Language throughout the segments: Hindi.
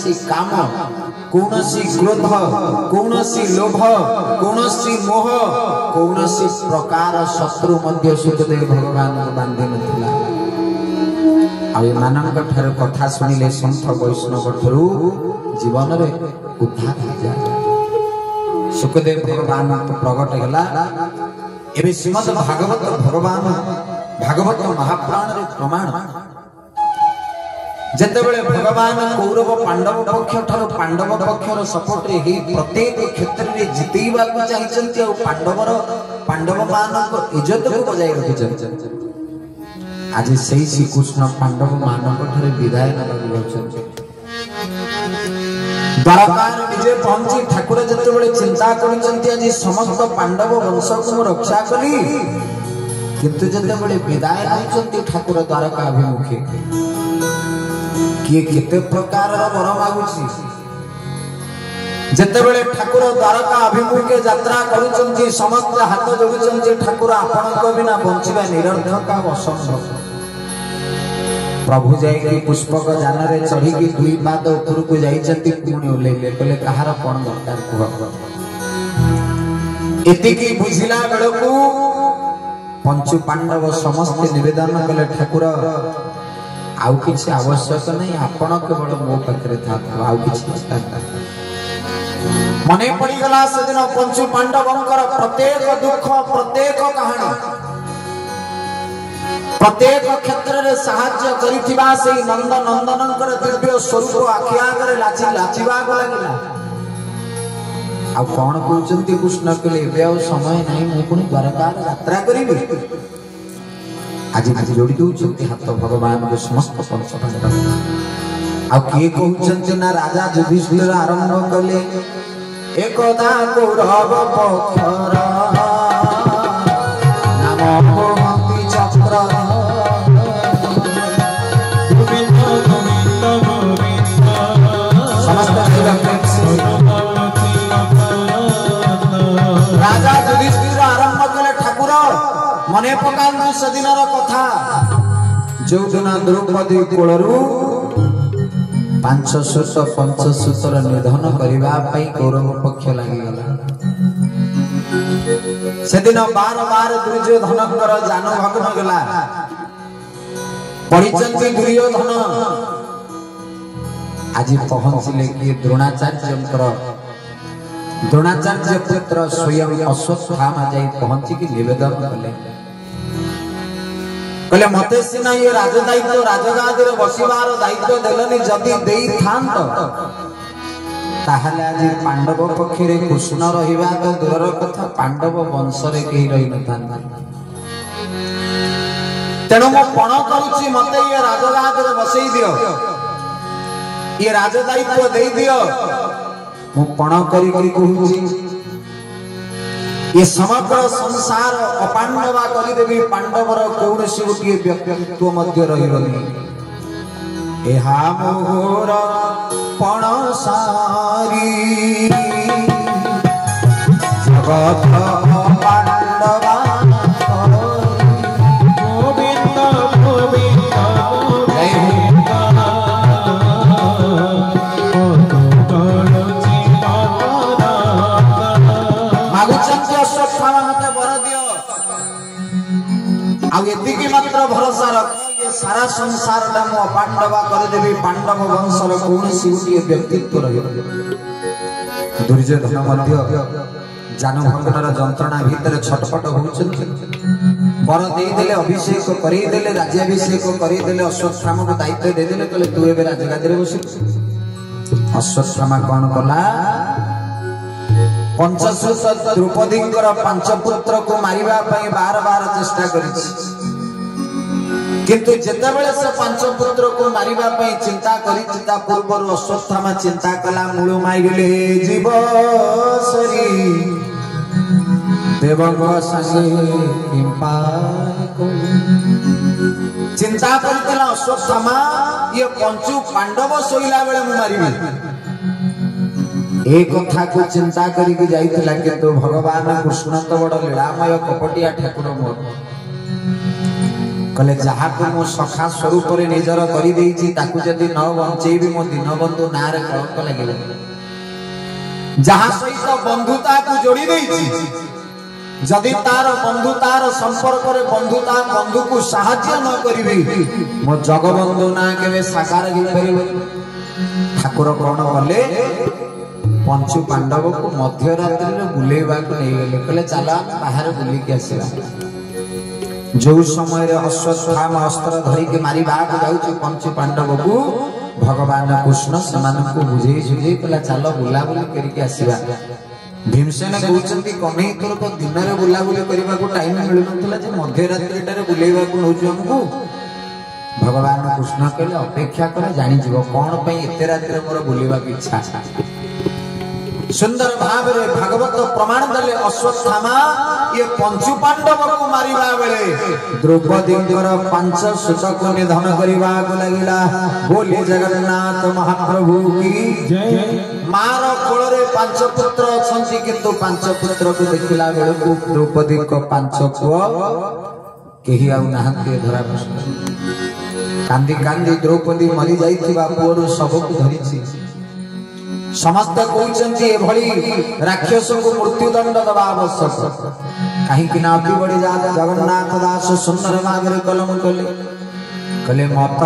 कौनसी काम कौनसी क्रोध कौनसी लोभ कौनसी मोह कौनसी प्रकार शत्रु मध्य सुखदेव भगवान को बांधि नथिला आनंद ठार कथा शुणिले संत वैष्णव ठू जीवन रे उद्धार हो जाए सुखदेव भगवान प्रगट है एवं श्रीमद भागवत भगवान भागवत महापुराण रे प्रमाण जेतेबेले भगवान कौरव पांडव पक्ष ठार पांडव पक्षर सपोर्ट रे ही प्रत्येक क्षेत्र में जितेबा को चाहिए पांडव मान इज्जत को बजाय रखी आज सही श्रीकृष्ण पांडव मानव ठारे विदाय द्वारकार विजय पहुंची ठाकुर जितेबेले चिंता कर समस्त पांडव वंश को रक्षा कली किंतु जितेबेले विदाय होती ठाकुर द्वारका अभिमुखे किए केते प्रकार वर मागुची जितेबेले ठाकुर द्वारका अभिमुखे यात्रा करुचंती समस्त हाथ जोड़ुचंती ठाकुर आपणक बिना बंचिबा निरर्थक असंभव प्रभु जाई पुष्पक जान रे चढ़ी की दुई पाद ऊपर को जाइचंती पुणी ओलेले कहले कहार कोन दरकार कुह एतिकी बुझिला बेलकू पंचु पांडव समस्त निवेदन कले ठाकुर आउ किछि आवश्यक नहीं आपण केवल मो पाखरे था आउ किछि मने पड़ी गला से दिन पंचु पांडवंकर प्रत्येक दुख प्रत्येक कहानी प्रत्येक क्षेत्र रे सहाय्य करिथिबा से नंद नंदनकर दिव्य स्वरूप आखि आगरे लाचिबा को लागिला आ कोन कहउचंती कृष्ण के लिए अब समय नहीं मु पुनी द्वारका यात्रा करिबे आज जोड़ी दउचंती हाथ भगवान को समस्त पंच पांडव आ के कहउचंती ना राजा युधिष्ठिर आरंभ कले एकदा कौरव पक्षर नाम गोमती चक्र राजा युधिष्ठिर आरंभ कले ठाकुर मने पकांतु सदिनर कथा जो दिन द्रौपदी कोलरू 500 पंचसूत्र निधन करबा पई कौरव पक्ष लागि गला सेदिन बार बार दुर्योधनकर जान भग्न गला परिचंती दुर्योधन आज पहुंचले कि द्रोणाचार्य पुत्र स्वयं अश्वत्थामा जाई पहुंची कि निवेदन कले कहले मते सिना ये राजदायित्व राजगादी रे बसिबार दायित्व देलनी जदी देई थांत ताहले आज पांडव पक्षरे कृष्ण रहिबा तो दूरर कथा पांडव वंश रे केही रहि नथान तेणु मो पण करूची मते ये राजगादी रे बसई दियो ये राजदायित्व देई दियो मो पण करी कहूची ये समग्र संसार अपांडवा करी देवी पांडवर कौनसी गोटे व्यक्तित्व मध्य रही एहा मोर पण सारी जगत पांडवा गोविंद गोविंद मात्र भरोसा रख सारा संसार पांडवा कर देवी पांडव वंशर कौनसी गोटे व्यक्तित्व दुर्योधन जानभंगनर जंत्रणा भितर छटपट होउछन्ति वर देदेले अभिषेक करेदेले राज्याभिषेक करेदेले अश्वत्थामा को दायित्व देदेले कहले तू एबे राजगादी रे बसि अश्वत्थामा कोन कला पंचसूत द्रौपदींकर 5 पुत्र को मारिबा पई बार बार चेष्टा करिछि किंतु जेतेबेले से 5 पुत्र को मारिबा पई चिंता करी चिंता पूर्व अश्वत्थामा चिंता कला मूल माइले जीव सरी देवंग संगे किंपा को चिंता करतला अश्वत्थामा ये पंचु पांडव सोइला बेले मु मारिबे एक कथा को चिंता करी के जाइतला किंतु भगवान कृष्ण तो बड़ लीलामय कपटिया ठाकुर मोर कहले जहा को मो सखा स्वरूप रे निजर करि देइछि ताकू जदि न बंचेबी मो दिन बंधु नारे कलंक लागिले जहा सहित बंधुता को जोड़ी देइछि जदि तार बंधुतार संपर्क रे बंधुता बंधु को सहाय्य न करिबी मो जगबंधु ना केबे साकार हि परिबो ठाकुर कोन बोले पंचु पांडव को मध्य रात्रि रे बुलेबा को नै गेले कहले चला बाहर बुली के आसीबा जो समय रे अश्वत्थामा अस्त्र धरि के मारी बाग जाउछि पंच पांडव को भगवान कृष्ण समान को बुझे सुझे कहला चलो बुला बुली करके आसीबा भीमसेन कहउछंती कन्हई तोर को दिन रे बुला बुली करबा को टाइम मिलु नथला जे मध्य रात्रि रे बुलेबा को नउछु हमको भगवान कृष्ण कहले अपेक्षा करे जानि जीव कोन पई एते रात्रि मोर बुलेबा की इच्छा सुंदर भाव रे भागवत प्रमाण दले अश्वत्थामा ये पंचु पांडव को मारिबा बेले द्रौपदी पांच सुत को निधन करिबा को लागिला बोले जगन्नाथ महाप्रभु की जय मार कोल रे पांच पुत्र अछंती किंतु पांच पुत्र को देखिला बेले को द्रौपदी को पांच पुओ केही आउ नाहंती धरा प्रश्न कांदी कांदी द्रौपदी मरि जाईथिबा पुओर सब को धरिछि समस्त कहउछंती ए भली राक्षस को मृत्यु दंड दबा आवश्यक कहीं कि ना अति बड़ी जात जगन्नाथ दास सुंदर भागरे कलम कले कले मत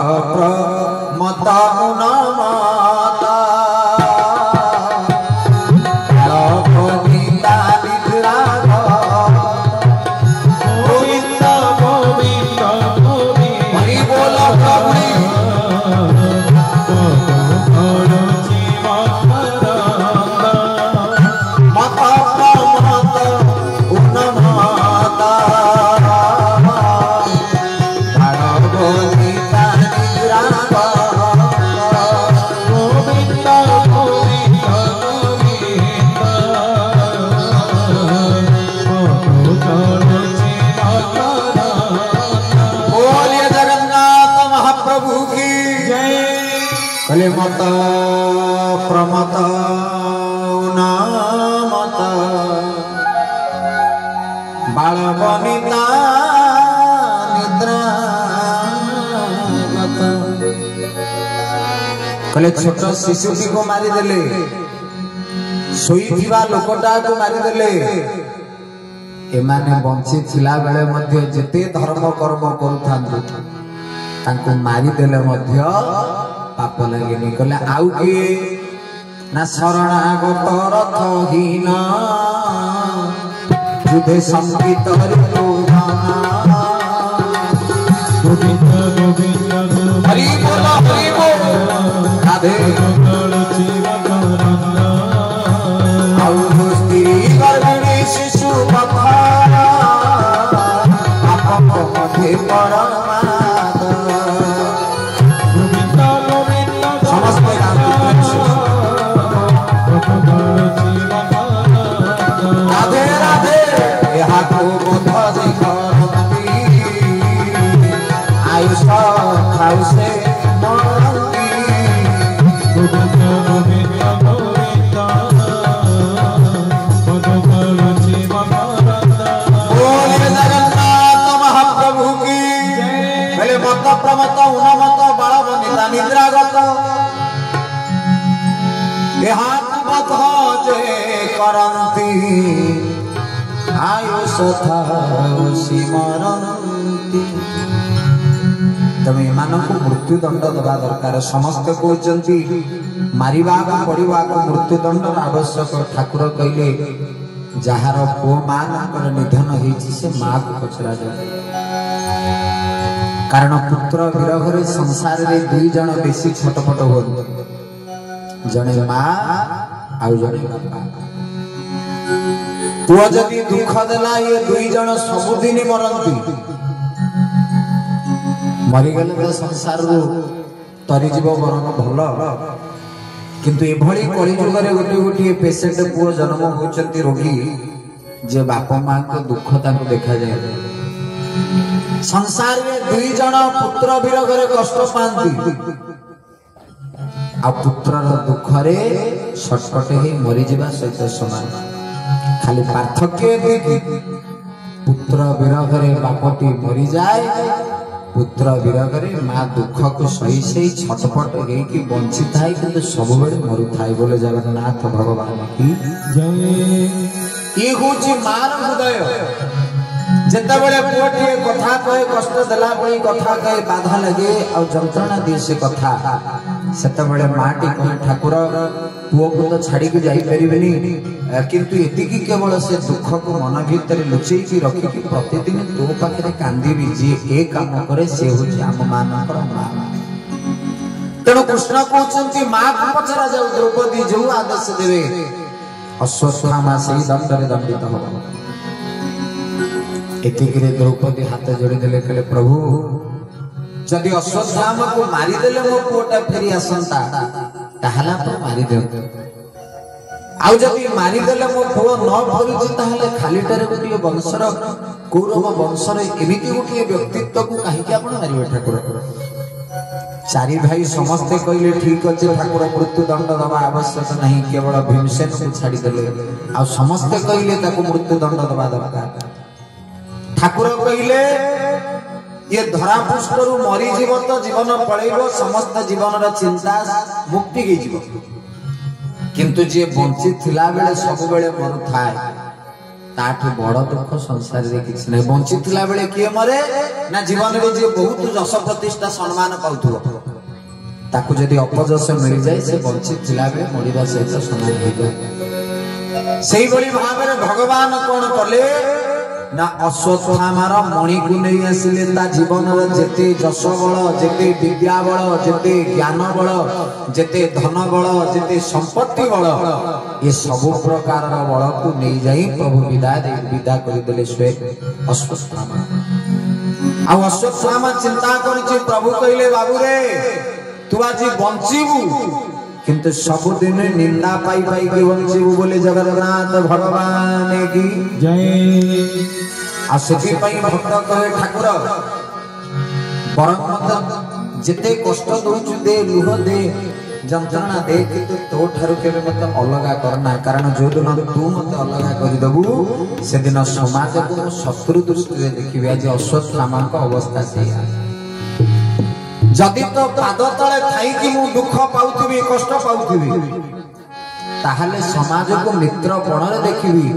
मत उना माता लोकनीता निद्रा गोविंद गोविंद गोविंद हरि बोल कबरी कले मत प्रमत उन्मत बाल बनिता निद्रा कले छोट शिशुटी को मारी देले सोईथिबा लोकटा को मारी देले एमाने बंची थिला बेले मध्य जेते धर्म कर्म करूथांतु तांको मारी देले मध्य पाप लगे कहले आउ किए ना शरणागत रथहीन युद्धे संगीत हरि बोल राधे आउ स्त्री गर्भिणी शिशु पाप मध्य परमा राधे राधे यहाँ को आयुष खाऊ से जगन्नाथ महाप्रभु की पहले मत प्रमत उन्मत बाल बनिता निद्रागत जे करंती आयुष थाउसी मरंती तमे मानको मृत्यु दंड दबा दरकार समस्त कहउचंती मारिबा पड़िबा मृत्यु दंड आवश्यक ठाकुर कहले जहार पो मानकर निधन होईछि से मां को पछरा जाय कारण पुत्र विरह रे संसार रे दुई जण बेसी छटपट होत जने मां आउ जने बापा पुआ जदि दुख देला ये दुई जण सबुदिन मरंती मरी गले तो संसार रो तरी जीव बरन भल किंतु एभली कली जुग रे गोटे गोटे पेशेंट पुआ जन्म होचंती रोगी जे बापा मां को दुख ताको देखा जाय संसार में दुई जण पुत्र विरह रे कष्ट पांती आ पुत्र दुख रे छटपट ही मरी जीवा सहित समान खाली पार्थक्य पुत्र विरह रे बापटी मरी जाए पुत्र विरगरे माँ दुख को सही सही छटपट होगी बंची थाए कि सब बड़े मरु थाए बोले जगन्नाथ भगवान की ये हूँ मार हृदय जिते बड़े पुओटे कथा कहे कष्ट देला बड़ी कथा कहे बाधा लगे और जंत्रणा दिए से कथा सेते बड़े माटी कहे ठाकुर पुओ को तो छाड़ी के जाई परिबेनी किंतु एतिकी केवल से दुख को मन भीतर लुचई की रखी कि प्रतिदिन तो पाखरे कांदीबी जे ए काम करे से होची आम मानकर मां तेणु कृष्ण कहउछंती मां को पचरा जाऊ द्रौपदी जो आदेश देवे अश्वत्थामा से दंडरे दंडित हो एतिकरे द्रौपदी हाथ जोड़ी देले कहले प्रभु जदि अश्वत्थामा को मारी देले मो पुओटा फेरी आसंता ताहला पर मारी दे आउ जदि मारी देले मो पुओ न फरुची ताहले खालीटारे गोटिए वंशर कौरव वंशर एमिति गोटिए व्यक्तित्व को काहे कि आपण मारिबे ठाकुर चारि भाई समस्ते कहले ठीक अछि ठाकुर मृत्यु दंड दबा आवश्यक नहीं केवल भीमसेन को छाड़ी देले आ समस्ते कहले ताको मृत्यु दंड दबा दरकार ठाकुर कहले ये धरा पृष्ठरु मरी जीव तो जीवन पळेबो समस्त जीवन रा चिंता मुक्ति गई जीव किंतु जे बंची थिला बेले सब बेले मरु थाए ताठु बड़ दुख संसार रे किछ नै बंची थिला बेले किए मरे ना जीवन रे जे बहुत जस प्रतिष्ठा सम्मान पाउथो ताकू जदी अपजस मिल जाय से बंची थिला बेले मरिबा सहित समान हो जाय सेही बली भाबरे भगवान कोन कले ना अश्वत्थामार मणि को नहीं आसिले ता जीवन रे जेते जस बल जेते विद्या बल जेते ज्ञान बल जेते धन बल जेते संपत्ति बल ये सब प्रकार बल को नहीं जाई प्रभु विदा कर देले स्वयं अश्वत्थामा आ अश्वत्थामा चिंता करछि प्रभु कहले बाबू रे तू आज बंचीबू किंतु सब दिन निंदा पाई पाई के बंचीबू बोले जगन्नाथ भगवान की जय आसती पई भक्त कहे ठाकुर परम मत जेते कष्ट दोछु दे लुह दे जंत्रणा दे किंतु तो ठारु केबे मत अलगा करना कारण जो दिन तू मत अलगा करि दबु से दिन समाज को शत्रु दृष्टि रे देखिबे आज अश्वत्थामा को अवस्था से जदि तो पाद तले थाई कि मु दुख पाउथिबी कष्ट पाउथिबी ताहाले समाज को मित्र पणरे देखिबी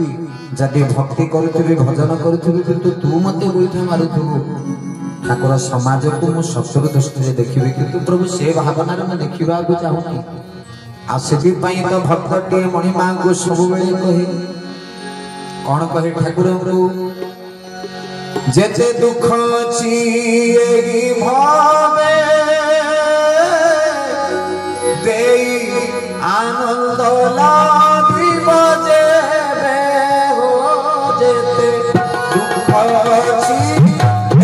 जदि भक्ति करूथिबी भजन करूथिबी किंतु तू मते गोइठा मारुथबु ठाकुर समाज को मु शत्रु दृष्टि रे देखिबी किंतु प्रभु से भावना रे मैं देखिबा को चाहूनी आ सेति पई तो भक्तटी मणि मां को सब बेले कहे कोन कहे ठाकुर को जेते दुख छी एही भावे देई आनंद लाभिब जेबे हो जेते दुख छी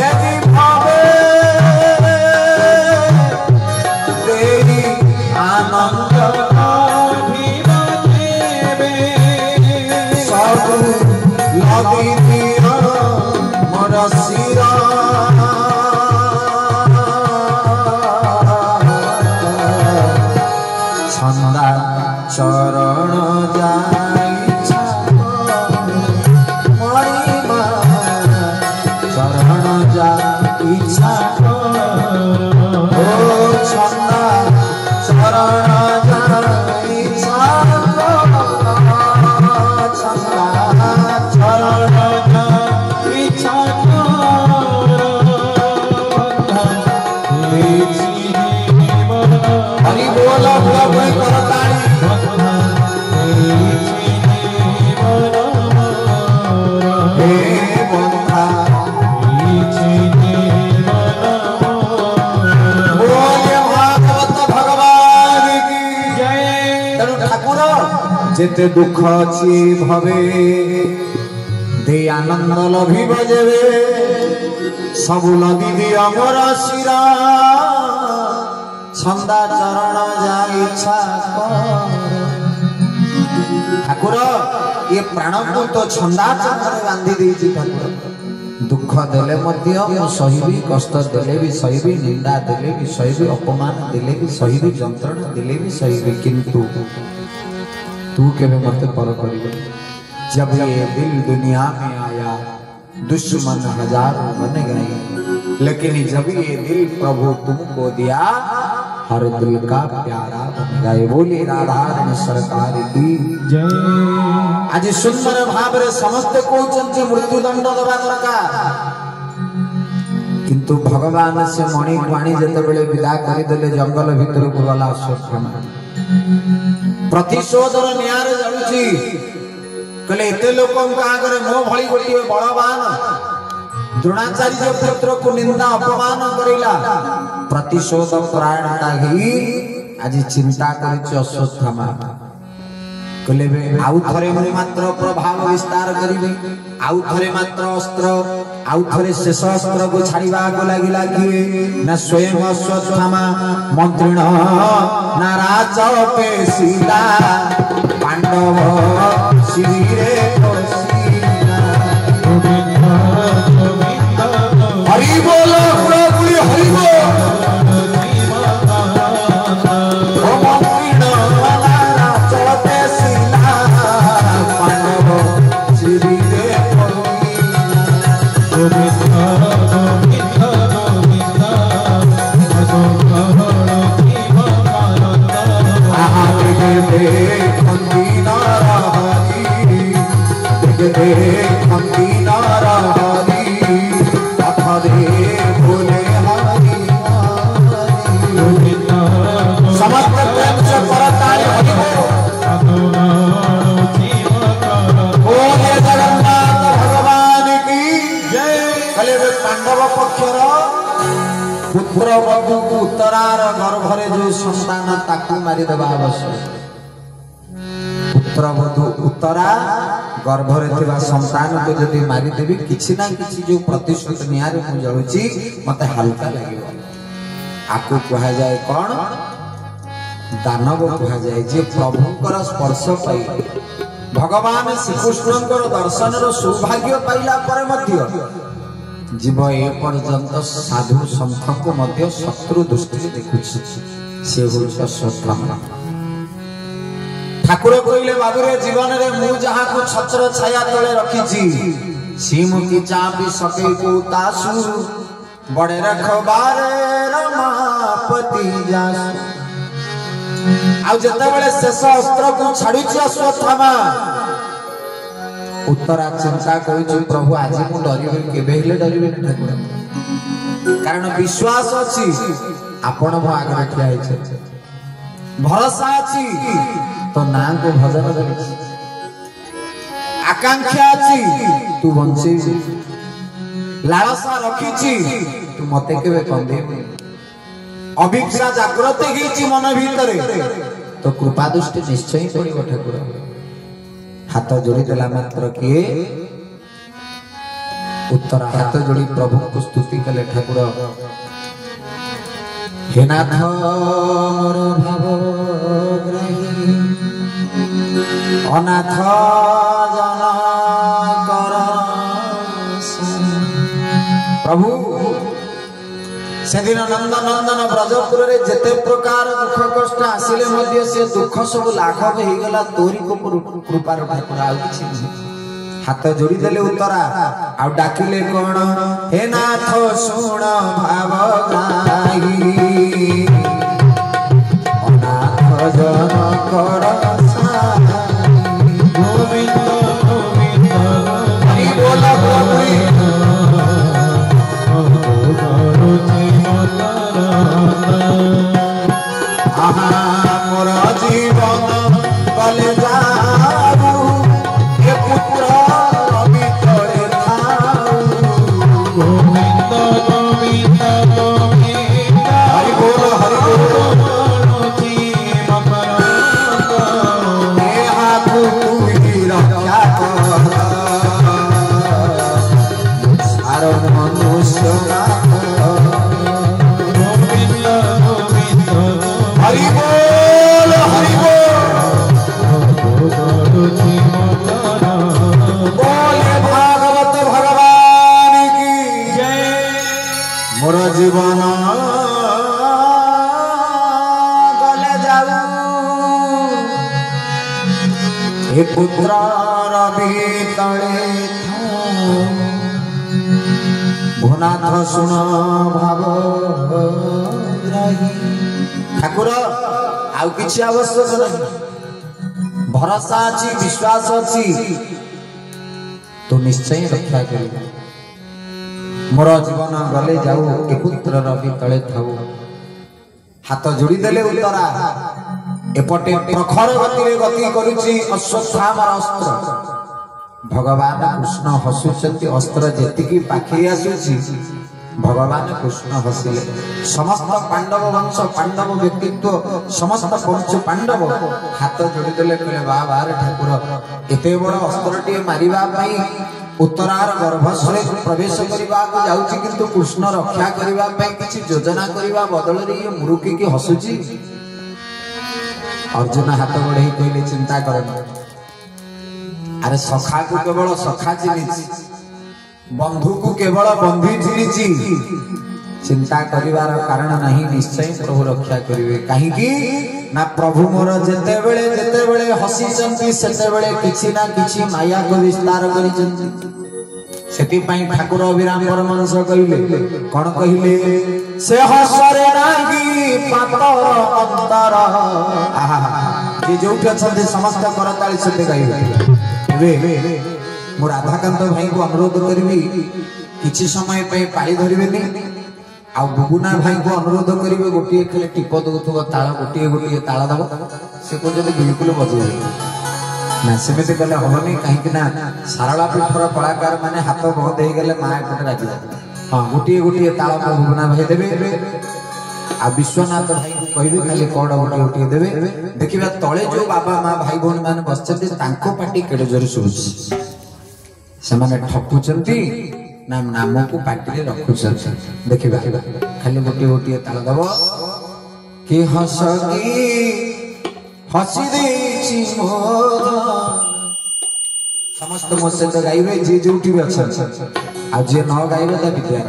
एही भावे देई आनंद लाभिब जेबे सब लगी दिया मोर सिरा छंदा चरण जाई मणिमा चरण जाई ओ छंदा चरण जाई छंदा चरण हरि बोल प्रभु करताड़ी हे बंधा बोले भागवत भगवान की जय तेणु ठाकुर जेते दुख अछि भवे दे आनंद लभिब जेबे सब लगी दिया मोर शिरा छंदा चरण जाई ठाकुर ये प्राण को तो छंदा चरण बांधी देछि ठाकुर दुख देले मध्य मु सहिबी कष्ट देले भी सहिबी निंदा देले भी सहिबी अपमान देले भी सहिबी जंत्रणा देले भी सहिबी किंतु तू केबे मते पर करिबे जब ये दिल दुनिया में आया दुश्मन हजार बन गए लेकिन जब ये दिल प्रभु तुमको दिया हर दिल का प्यारा बन गए। बोली राधा रानी सरकार की जय। आज सुंदर भाव रे समस्त कहते मृत्युदंड देवा दरकार, किंतु भगवान से मणि पाणी जेतेबेले विदा करदेले जंगल भितर को गला अश्वत्थामा प्रतिशोधर नियारे जळुची कले एते लोकन का आगे मो भली गोटे बलवान द्रोणाचार्य पुत्र को निंदा अपमान करिला प्रतिशोध परायणता ही आज चिंता करिछ अश्वत्थामा कले आउ थरे मात्र प्रभाव विस्तार करिवे आउ थरे मात्र अस्त्र आउ थरे शेष अस्त्र को छाड़ीबा को लागिला किए ना स्वयं अश्वत्थामा मंत्रिण नाराज पेशिला पांडव शिविरे पशिला। हरि बोल गुरुपुरी हरि बोल पुत्र बधू को उत्तरार गर्भरे जो संतान ताकू मारी देबा आवश्यक। पुत्र बधू उत्तरा गर्भरे थिबा संतान को जदि मारी देबी किछि ना किछि जो प्रतिशोध नियारे मु जळुची मते हल्का लागिबो। आकु कहा जाए कोन दानव कहा जाए जे प्रभुकर स्पर्श पाई भगवान श्री कृष्णकर दर्शन रो सौभाग्य पाइला परे मध्य जीव ए पर्यंत साधु संत को मध्य शत्रु दृष्टि देखुछि से होछ अश्वत्थामा। ठाकुर कहले बाबुरे जीवन रे मु जहा को छत्र छाया तळे रखिछि सीमुति चापी सके को तासु बड़े रखबारे रमापति जासु। आ जते बेले शेष अस्त्र को छाडुछि अश्वत्थामा उत्तरा चिंता करिछु प्रभु आज मु डरिबे केबे हेले डरिबे ठाकुर कारण विश्वास अछि आपण भो आगे ठिया छै भरोसा अछि तो ना को भजन करिछि आकांक्षा अछि तू बंसी लालसा रखिछि तू मते केबे कंदे अभिक्षा जागृत हेछि मन भीतरे तो कृपा दृष्टि निश्चय पड़िबो ठाकुर। हाथ जोड़ी देला मात्र किए उत्तर हाथ जोड़ी प्रभु को स्तुति कले ठाकुर हे नाथ मोर भाव ग्रही अनाथ जन कर प्रभु सेदिन नंदन ब्रजपुर रे जेते प्रकार दुख कष्ट आसिले मध्य से दुख सब लाघव हे गला तोरी को कृपा रे ठाकुर आ किछि हाथ जोड़ी देले उत्तरा आ डाकिले कोन हे नाथ सुण भाव गाई अनाथ जन कर गोविंद गोविंद हरि बोल गोविंद मोर जीवन गले जाऊ हे पुत्र भीतरे थाऊ गोविंद गोविंद गोविंद हरि बोल हे हाथ तू ही रक्षा कर सारो मनुष्य हरि बोल बोले भागवत भगवान की जय। मोर जीवन गले जाऊ हे पुत्र रवि तले भुनाथ सुन भाव ठाकुर आउ किछि आवश्यक नहीं भरोसा अछि विश्वास अछि तो निश्चय रक्षा करिबा मोर जीवन गले जाऊ ए पुत्र रवि तले थाऊ हाथ जोड़ी देले उत्तरा एपटे प्रखर गति गति करूची अश्वत्थामार अस्त्र भगवान कृष्ण हसुचंती अस्त्र जेतिकी पाखी आसुची भगवान कृष्ण हसिले समस्त पांडव वंश पांडव व्यक्तित्व समस्त पंच पांडव हाथ जोड़ी देले कहले बाबा रे ठाकुर एते बड़ अस्त्रटी मारिबा पई उत्तरार गर्भश्रे प्रवेश करबा को जाउची किंतु कृष्ण रक्षा करबा पई किछि योजना करबा बदल रे ये मुरुकी की हसुची अर्जुन हाथ बढ़ाई कहले चिंता करना अरे सखा को केवल सखा चिन्हिछि बंधु को केवल बंधु चिन्हिछि चिंता करिवार कारण नहीं निश्चय प्रभु रक्षा करिवे काहे कि ना प्रभु मोर जेते बेले हसी चंती सेते बेले किछि ना किछि माया को विस्तार करि चंती सेति पई ठाकुर अभिराम परमहंस कहिले कोन कहिले से हसरे नागी पातर अंतर आहा जे जोठी अछंती समस्त करताली सते गाइबे रे मो राधाकांत भाई को अनुरोध करी किसी समय पे पाली धरबे आ बुगुना भाई को अनुरोध करेंगे गोटे खाली टीप दौथुब ताल गोटे गोटे ताल दब से कहते बिल्कुल बजे ना सेमती कले हेनी कहीं सारला पीठर कलाकार माने हाथ बंद हो गले माँ एपटे राजी हाँ गोटे गोटे ताल बुगुना भाई देवे आ विश्वनाथ भाई को कहबे खाली कड़ गोटे गोटे देवे देखिबा तले जो बाबा माँ भाई भौणी माने बसचंती तांको पाटी केडे जोर सुबुची से माने ठकुचंती ना नाम को पाटी रखुचंती देखिबा खाली गोटे गोटे ताल दब कि हसगी हसी देछि मोर समस्त मो सहित गाइबे जे जोठी भी अछन आ जे न गाइबे ता विद्या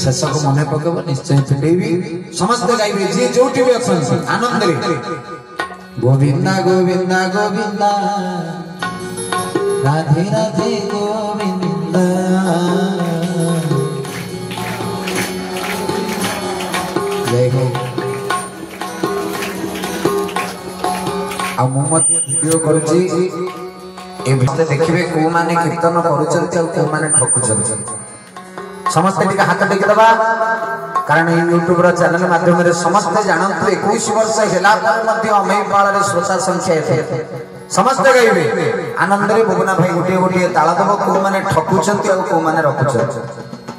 शेष को मन पकेब निश्चय फिटेबी समस्त गाइबे जे जोठी भी अछन आनंद रे गोविंदा गोविंदा गोविंदा राधे राधे गोविंदा जय हो आ मु मध्य वीडियो करूची ए भितर देखिबे को माने कीर्तन करूचंती आ को माने ठकुचंती समस्त टिका हाथ टेक दबा कारण यूट्यूब रो चैनल माध्यम रे समस्त जानंतु 21 वर्ष हेला पर मध्य अमेपाल रे श्रोता संख्या एते समस्त गाइबे आनंद रे भुवना भाई गोटे गोटे ताला दब को माने ठकुचंती आ को माने रखुचंती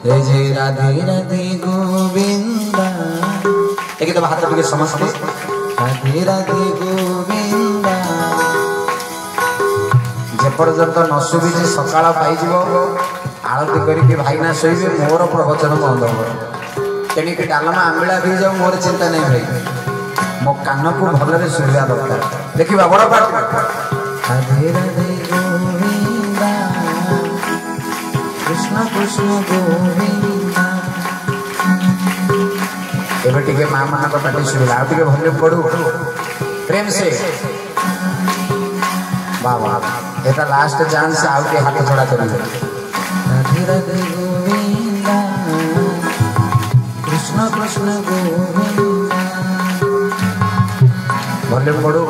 जय जय राधे राधे गोविंदा एक दबा हाथ टिके समस्त राधे राधे गोविंदा जे पर्यंत न सुबी सकाळ पाई जीवो आरती करके भाई ना शोबे मोर प्रवचन बंद हो तेणिक डालमा आंबिला भी जाऊ मोर चिंता नहीं भाई मो कान को भल शुणा दरकार देखा बड़ पाठ राधे राधे गोविंदा कृष्ण कृष्ण गोविंदा एबे टिके मां मान को पाटी शुणा आ टिके भल पड़ू प्रेम से वाह वाह एटा लास्ट चांस आ के हाथ छोड़ा करियो राधे राधे गोविंदा कृष्ण कृष्ण गोविंदा भले पड़ो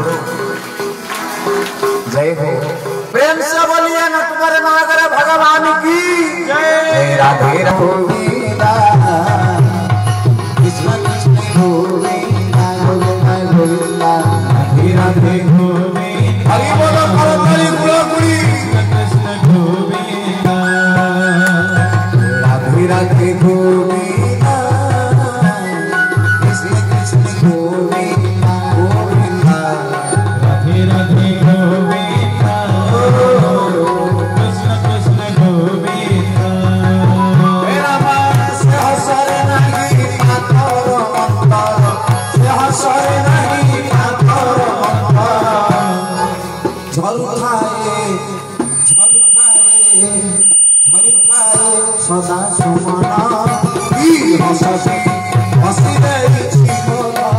जय हो प्रेम से बोलिए नटवर नागर भगवान की जय राधे गोविंदा कृष्ण कृष्ण गोविंदा गोविंदा राधे राधे गोविंदा हरि बोलो करताली गुलाकुड़ी कृष्ण गोविंदा राधे गोविंदा कृष्ण कृष्ण गोविंदा गोविंदा राधे राधे गोविंदा कृष्ण कृष्ण गोविंदा मेरा मन से हसर नहीं पातर अंतर से हसर नहीं पातर अंतर झलुखाए सदा सुमना हसी हसी देछि मोरा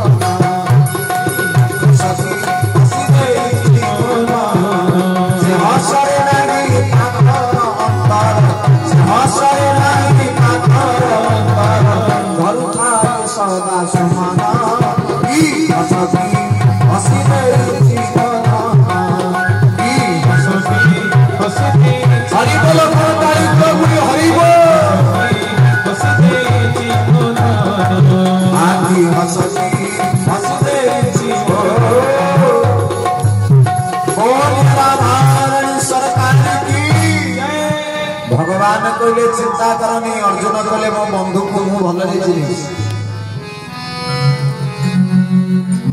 हसी हसी देछि मोरा से हसरे नहीं पातर अंतर से हसरे नहीं भगवान कहले चिंता करनी अर्जुन कहले मो बंधु को मु भलरे चिन्हि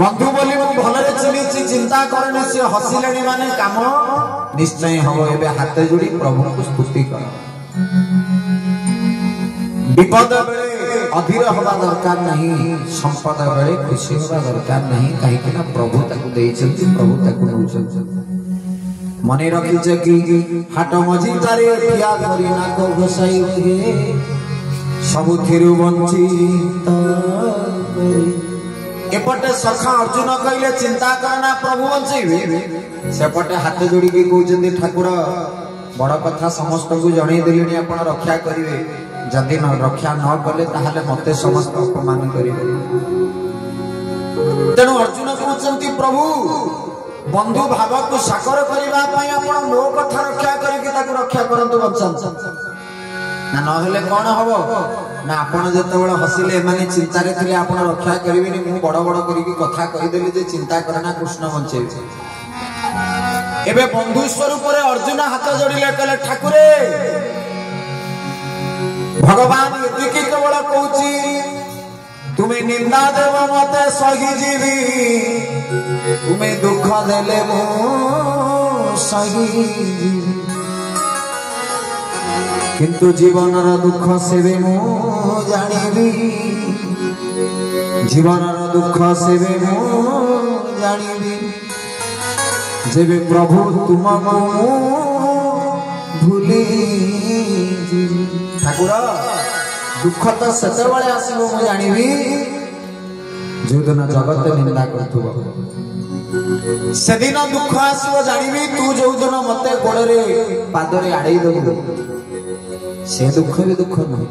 बंधु बोली मु भलरे चिन्हि चिंता करनी से हसिलेनी माने काम निश्चय हबो एबे हाथ जोड़ी प्रभु को स्तुति कर विपद बेले अधीर हवा दरकार नहीं संपद बेले खुशी हवा दरकार नहीं कहीं कि ना प्रभु ताकू देइछन्ति प्रभु ताकू नउछन्ति मने रखिछ कि हाट मझी तारे पिया करी ना को घसाई गे सब थिरु वंचित एपटे सखा अर्जुन कहले चिंता करना प्रभु बंचेबे सेपटे हाथ जोड़ी के कहउछन्ति ठाकुर बड़ कथा समस्त को जणै देलिनी आपण रक्षा करिवे जदि न रक्षा न कले ताहले मते समस्त अपमान करिवे तेणु अर्जुन कहउछन्ति प्रभु बंधु भाव को साकर करबा पई आपण मो कथा रक्षा करिके ताको रक्षा करंतु बंचन ना न हेले कोन हबो ना आपण जेतेबेले हसिले माने चिंता रे थिले आपण रक्षा करिवेनी मु बड़ बड़ करिके कथा कहि देली जे चिंता करना कृष्ण बंचेबे एबे बंधु स्वरूप रे अर्जुन हाथ जोड़िले कहले ठाकुरे भगवान एतिके केवल कहूची तुम्हें निंदा देव मते सही जीवी तुम्हें दुख देले मु सही किंतु जीवन दुख सेवे मु जानिबी जीवन दुख सेवे मु जानिबी जेबे प्रभु तुमको भूली ठाकुर दुख तो सेते बळे आसीबो मु जानिबी जो दिन जगत निंदा करथुबो सेदिन दुख आसीबो जानिबी तू जो दिन मते गोड़े पादरे आड़े दबो से दुख भी दुख नहीं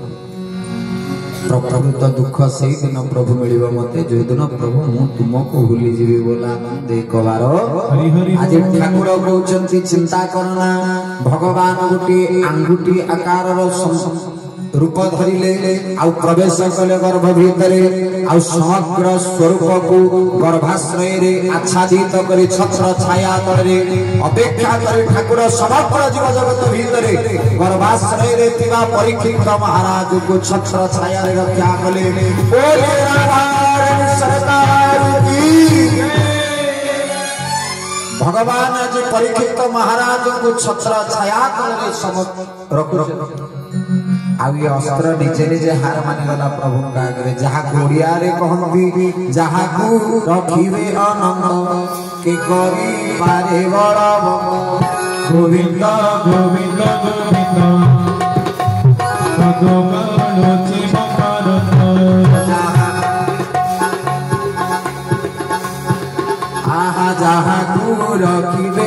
प्रकृत दुख से दिन प्रभु मिलिबो मते जो दिन प्रभु मु तुमको भूली जीवी बोला आनंद एक बार आज ठाकुर कहउछन्ति चिंता करना भगवान गुटी आंगुठी आकार रूप धरिले आउ प्रवेश कले गर्भ भीतरे आउ समग्र स्वरूप को गर्भाश्रय रे आच्छादित करी छत्र छाया तळे अपेक्षा करी ठाकुर समग्र जीव जगत भीतरे गर्भाश्रय रे तिबा परीक्षित महाराज को छत्र छाया रे रक्षा कले बोले राधारन सरकार की भगवान जी परीक्षित महाराज को छत्र छाया तळे समग्र रख आउ ये अस्त्र निजे निजे हार मानि गला प्रभु का आगे जहा कोड़िया रे कहंती जहा को रखिवे आनंद के करी पारे बड़ा गोविंद गोविंद गोविंद भगवान जीव भारत आहा जहा को रखिवे